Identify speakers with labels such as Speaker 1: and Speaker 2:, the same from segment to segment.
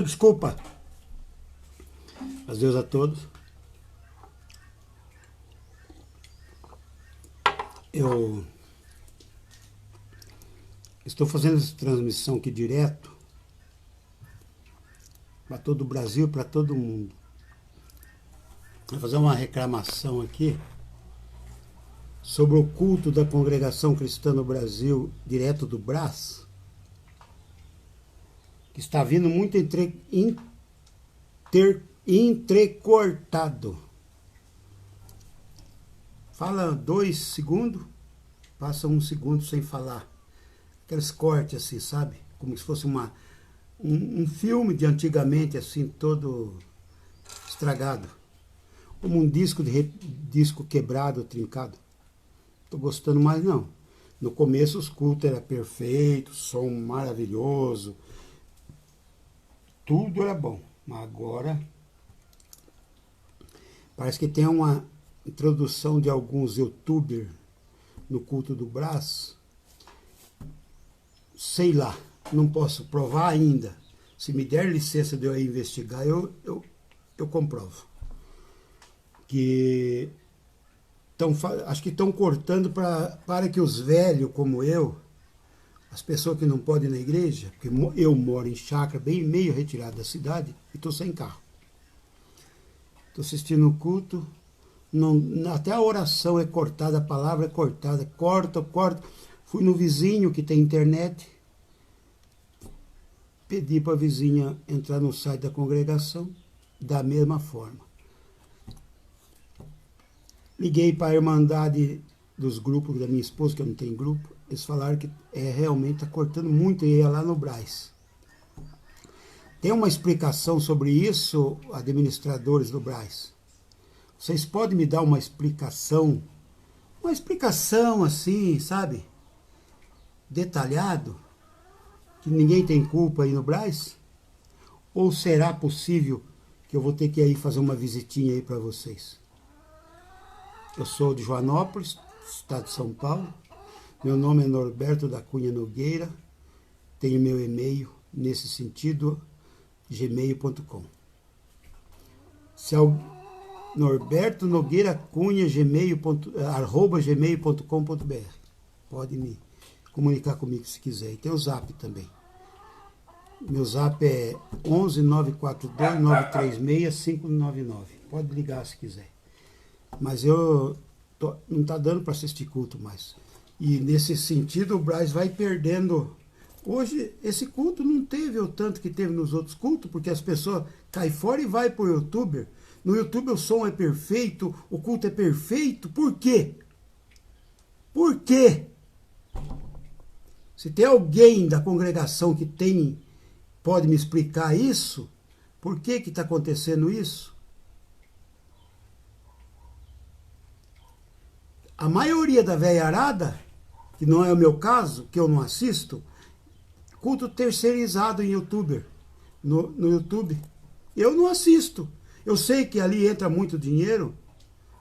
Speaker 1: desculpa. Adeus a todos. Eu estou fazendo essa transmissão aqui direto para todo o Brasil, para todo mundo. Vou fazer uma reclamação aqui sobre o culto da Congregação Cristã no Brasil, direto do Brás, que está vindo muito entrecortado. Fala 2 segundos, passa 1 segundo sem falar. Aqueles cortes assim, sabe? Como se fosse um filme de antigamente, assim, todo estragado. Como um disco quebrado, trincado. Tô gostando mais não. No começo os cultos eram perfeitos, som maravilhoso. Tudo era bom. Mas agora parece que tem uma introdução de alguns youtubers no culto do Brás. Sei lá, não posso provar ainda. Se me der licença de eu investigar, eu comprovo. Que acho que estão cortando para que os velhos como eu, as pessoas que não podem ir na igreja, porque eu moro em chácara, bem meio retirado da cidade, e estou sem carro. Estou assistindo o culto, até a oração é cortada, a palavra é cortada, corta. Fui no vizinho que tem internet, pedi para a vizinha entrar no site da congregação, da mesma forma. Liguei para a Irmandade dos grupos da minha esposa, que eu não tenho grupo, eles falaram que realmente está cortando muito, e ia lá no Brás. Tem uma explicação sobre isso, administradores do Brás? Vocês podem me dar uma explicação assim, sabe? Detalhado, que ninguém tem culpa aí no Brás? Ou será possível que eu vou ter que ir fazer uma visitinha aí para vocês? Eu sou de Joanópolis, estado de São Paulo. Meu nome é Norberto da Cunha Nogueira. Tenho meu e-mail nesse sentido, gmail.com. Norberto Nogueira Cunha, @gmail.com.br. Pode me comunicar comigo se quiser. E tem o Zap também. Meu Zap é 11 942 936 599. Pode ligar se quiser. Mas não está dando para assistir culto mais. E nesse sentido o Brás vai perdendo. Hoje esse culto não teve o tanto que teve nos outros cultos, porque as pessoas caem fora e vai para o YouTube. No YouTube o som é perfeito, o culto é perfeito. Por quê? Por quê? Se tem alguém da congregação que pode me explicar isso, por que está acontecendo isso? A maioria da velharada, que não é o meu caso, que eu não assisto, culto terceirizado em YouTuber, no YouTube. Eu não assisto. Eu sei que ali entra muito dinheiro,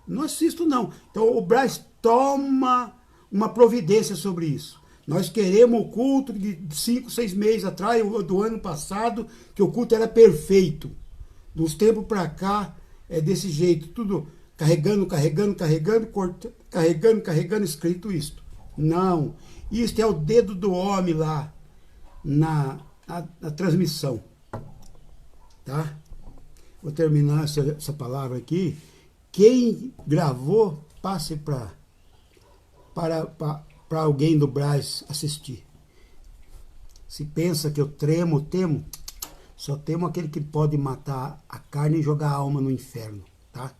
Speaker 1: não assisto não. Então o Brás toma uma providência sobre isso. Nós queremos o culto de 5, 6 meses atrás, do ano passado, que o culto era perfeito. Dos tempos para cá, é desse jeito, tudo carregando, carregando, escrito isto. Não, isto é o dedo do homem lá na transmissão. Tá? Vou terminar essa palavra aqui. Quem gravou, passe para alguém do Brás assistir. Se pensa que eu temo, só temo aquele que pode matar a carne e jogar a alma no inferno, tá?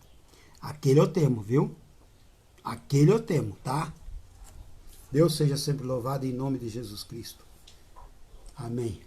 Speaker 1: Aquele eu temo, viu? Aquele eu temo, tá? Deus seja sempre louvado em nome de Jesus Cristo. Amém.